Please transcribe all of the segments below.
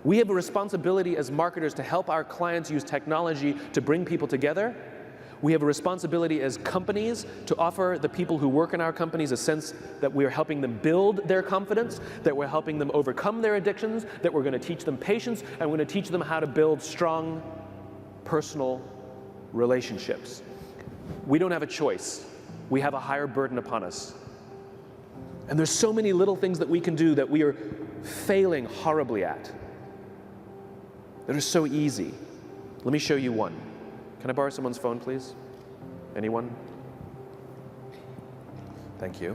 We have a responsibility as marketers to help our clients use technology to bring people together. We have a responsibility as companies to offer the people who work in our companies a sense that we are helping them build their confidence, that we're helping them overcome their addictions, that we're going to teach them patience, and we're going to teach them how to build strong personal relationships. We don't have a choice. We have a higher burden upon us. And there's so many little things that we can do that we are failing horribly at, that are so easy. Let me show you one. Can I borrow someone's phone, please? Anyone? Thank you.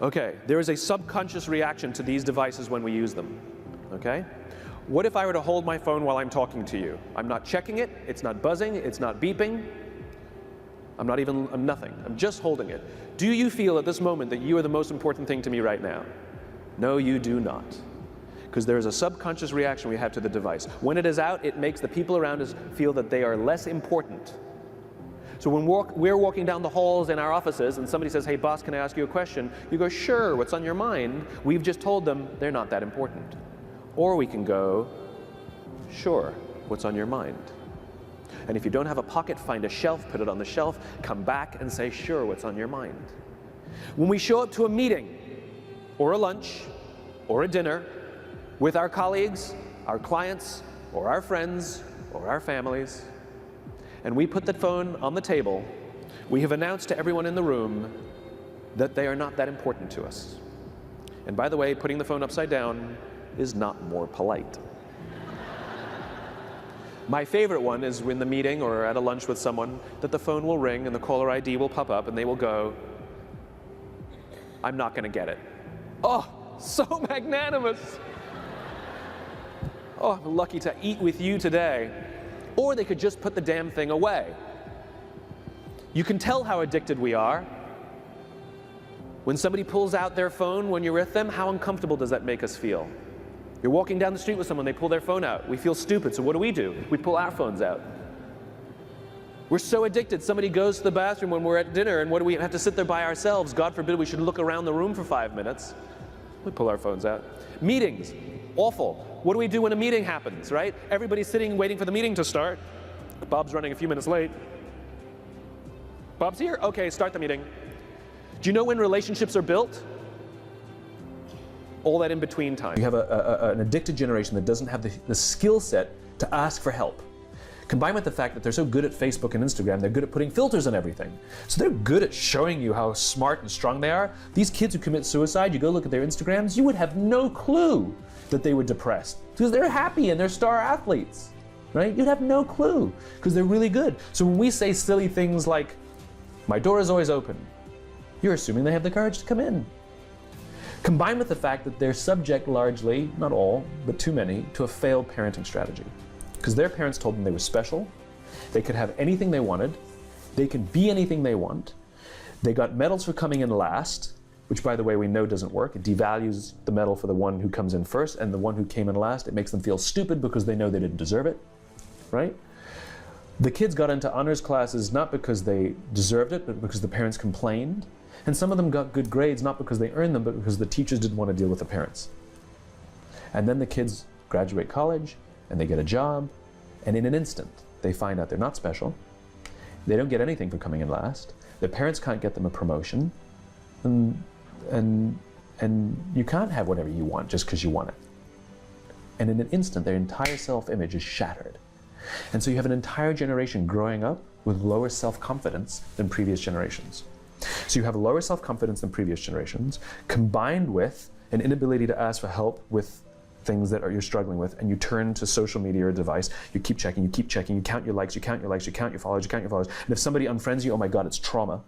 Okay, there is a subconscious reaction to these devices when we use them, okay? What if I were to hold my phone while I'm talking to you? I'm not checking it, it's not buzzing, it's not beeping, I'm nothing, I'm just holding it. Do you feel at this moment that you are the most important thing to me right now? No, you do not. Because there is a subconscious reaction we have to the device. When it is out, it makes the people around us feel that they are less important. So when we're walking down the halls in our offices and somebody says, hey boss, can I ask you a question? You go, sure, what's on your mind? We've just told them they're not that important. Or we can go, sure, what's on your mind? And if you don't have a pocket, find a shelf, put it on the shelf, come back and say, sure, what's on your mind? When we show up to a meeting, or a lunch, or a dinner, with our colleagues, our clients, or our friends, or our families, and we put the phone on the table, we have announced to everyone in the room that they are not that important to us. And by the way, putting the phone upside down is not more polite. My favorite one is in the meeting or at a lunch with someone that the phone will ring and the caller ID will pop up and they will go, I'm not going to get it. Oh, so magnanimous. Oh, I'm lucky to eat with you today. Or they could just put the damn thing away. You can tell how addicted we are. When somebody pulls out their phone when you're with them, how uncomfortable does that make us feel? You're walking down the street with someone, they pull their phone out. We feel stupid, so what do? We pull our phones out. We're so addicted. Somebody goes to the bathroom when we're at dinner, and what do we have to sit there by ourselves? God forbid we should look around the room for 5 minutes. We pull our phones out. Meetings, awful. What do we do when a meeting happens, right? Everybody's sitting waiting for the meeting to start. Bob's running a few minutes late. Bob's here? Okay, start the meeting. Do you know when relationships are built? All that in between time. You have an addicted generation that doesn't have the skill set to ask for help. Combined with the fact that they're so good at Facebook and Instagram, they're good at putting filters on everything. So they're good at showing you how smart and strong they are. These kids who commit suicide, you go look at their Instagrams, you would have no clue that they were depressed because they're happy and they're star athletes, right? You'd have no clue because they're really good. So when we say silly things like, my door is always open, you're assuming they have the courage to come in. Combined with the fact that they're subject largely, not all, but too many, to a failed parenting strategy. Because their parents told them they were special, they could have anything they wanted, they can be anything they want, they got medals for coming in last, which by the way we know doesn't work. It devalues the medal for the one who comes in first, and the one who came in last, it makes them feel stupid because they know they didn't deserve it, right? The kids got into honors classes not because they deserved it, but because the parents complained. And some of them got good grades not because they earned them, but because the teachers didn't want to deal with the parents. And then the kids graduate college, and they get a job, and in an instant, they find out they're not special. They don't get anything for coming in last. Their parents can't get them a promotion, and you can't have whatever you want just because you want it. And in an instant, their entire self-image is shattered. And so you have an entire generation growing up with lower self-confidence than previous generations. So you have lower self-confidence than previous generations, combined with an inability to ask for help with things that you're struggling with, and you turn to social media or a device, you keep checking, you count your likes, you count your likes, you count your followers, and if somebody unfriends you, oh my God, it's trauma,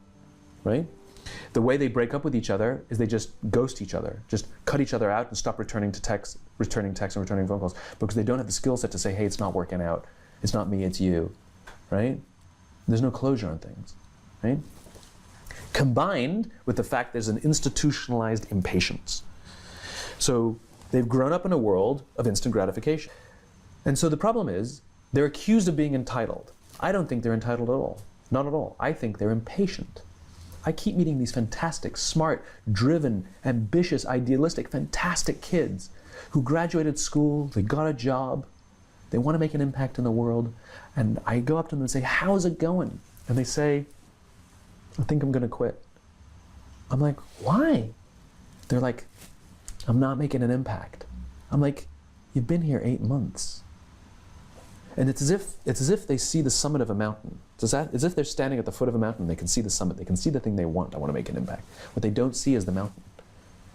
right? The way they break up with each other is they just ghost each other, just cut each other out and stop returning texts and returning phone calls, because they don't have the skill set to say, hey, it's not working out, it's not me, it's you, right? There's no closure on things, right? Combined with the fact there's an institutionalized impatience. So they've grown up in a world of instant gratification. And so the problem is, they're accused of being entitled. I don't think they're entitled at all. Not at all. I think they're impatient. I keep meeting these fantastic, smart, driven, ambitious, idealistic, fantastic kids who graduated school, they got a job, they want to make an impact in the world, and I go up to them and say, how's it going? And they say, I think I'm going to quit. I'm like, why? They're like, I'm not making an impact. I'm like, you've been here 8 months. And it's as if they see the summit of a mountain. As if they're standing at the foot of a mountain, they can see the summit, they can see the thing they want. I want to make an impact. What they don't see is the mountain.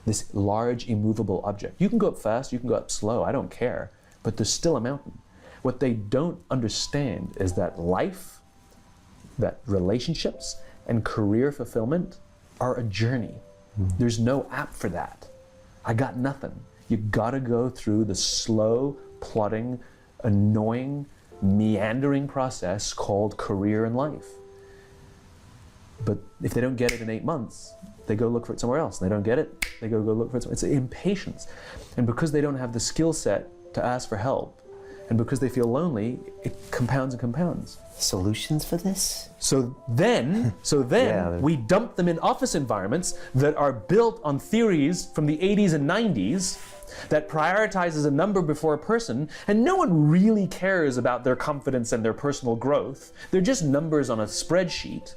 This large, immovable object. You can go up fast, you can go up slow, I don't care, but there's still a mountain. What they don't understand is that life, that relationships, and career fulfillment are a journey. There's no app for that. I got nothing. You gotta go through the slow, plodding, annoying, meandering process called career and life. But if they don't get it in 8 months, they go look for it somewhere else. They don't get it, they go look for it somewhere. It's impatience. And because they don't have the skill set to ask for help, and because they feel lonely, it compounds and compounds. Solutions for this? So then Yeah. we dump them in office environments that are built on theories from the 80s and 90s that prioritizes a number before a person, and no one really cares about their confidence and their personal growth. They're just numbers on a spreadsheet.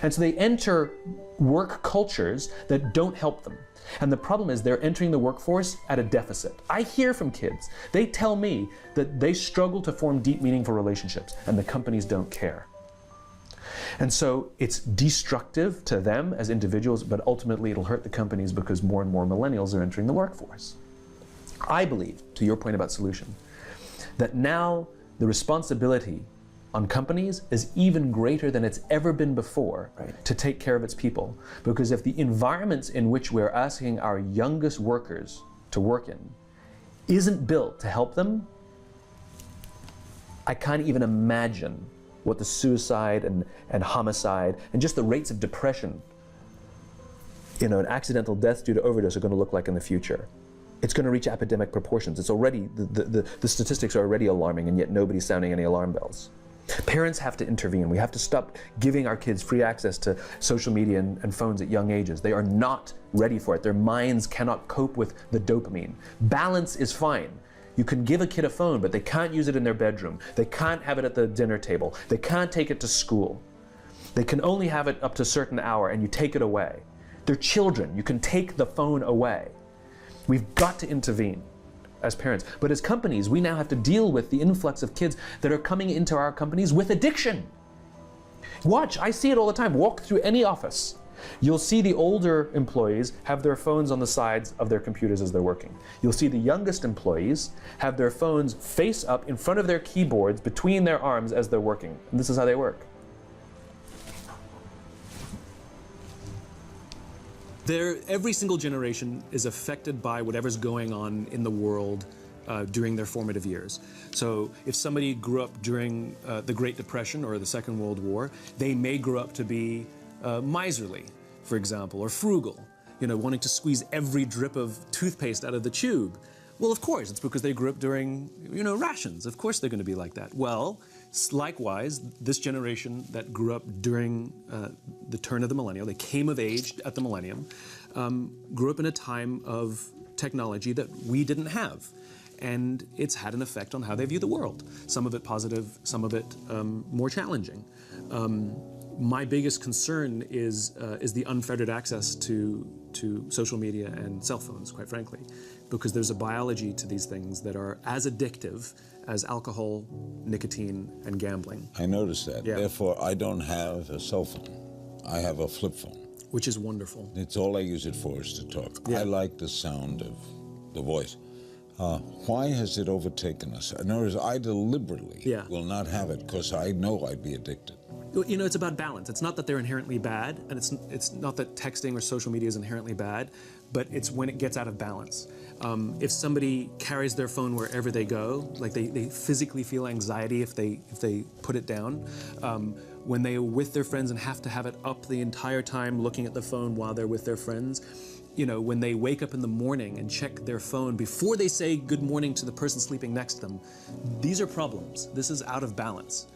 And so they enter work cultures that don't help them. And the problem is they're entering the workforce at a deficit. I hear from kids, they tell me that they struggle to form deep, meaningful relationships, and the companies don't care. And so it's destructive to them as individuals, but ultimately it'll hurt the companies because more and more millennials are entering the workforce. I believe, to your point about solution, that now the responsibility on companies is even greater than it's ever been before to take care of its people. Because if the environments in which we're asking our youngest workers to work in isn't built to help them, I can't even imagine what the suicide and homicide and just the rates of depression, and accidental deaths due to overdose are going to look like in the future. It's going to reach epidemic proportions. It's already, the statistics are already alarming, and yet nobody's sounding any alarm bells. Parents have to intervene. We have to stop giving our kids free access to social media and phones at young ages. They are not ready for it. Their minds cannot cope with the dopamine. Balance is fine. You can give a kid a phone, but they can't use it in their bedroom. They can't have it at the dinner table. They can't take it to school. They can only have it up to a certain hour, and you take it away. They're children. You can take the phone away. We've got to intervene as parents. But as companies, we now have to deal with the influx of kids that are coming into our companies with addiction. Watch, I see it all the time. Walk through any office. You'll see the older employees have their phones on the sides of their computers as they're working. You'll see the youngest employees have their phones face up in front of their keyboards between their arms as they're working. And this is how they work. Every single generation is affected by whatever's going on in the world during their formative years. So if somebody grew up during the Great Depression or the Second World War, they may grow up to be miserly, for example, or frugal, wanting to squeeze every drip of toothpaste out of the tube. Well, of course, it's because they grew up during, rations. Of course they're going to be like that. Well, likewise, this generation that grew up during the turn of the millennium, they came of age at the millennium, grew up in a time of technology that we didn't have. And it's had an effect on how they view the world. Some of it positive, some of it more challenging. My biggest concern is the unfettered access to social media and cell phones, quite frankly, because there's a biology to these things that are as addictive as alcohol, nicotine, and gambling. I noticed that. Yeah. Therefore, I don't have a cell phone. I have a flip phone. Which is wonderful. It's all I use it for is to talk. Yeah. I like the sound of the voice. Why has it overtaken us? In other words, I deliberately will not have it because I know I'd be addicted. It's about balance. It's not that they're inherently bad, and it's not that texting or social media is inherently bad, but it's when it gets out of balance. If somebody carries their phone wherever they go, like they physically feel anxiety if they put it down. When they're with their friends and have to have it up the entire time looking at the phone while they're with their friends, when they wake up in the morning and check their phone before they say good morning to the person sleeping next to them, these are problems. This is out of balance.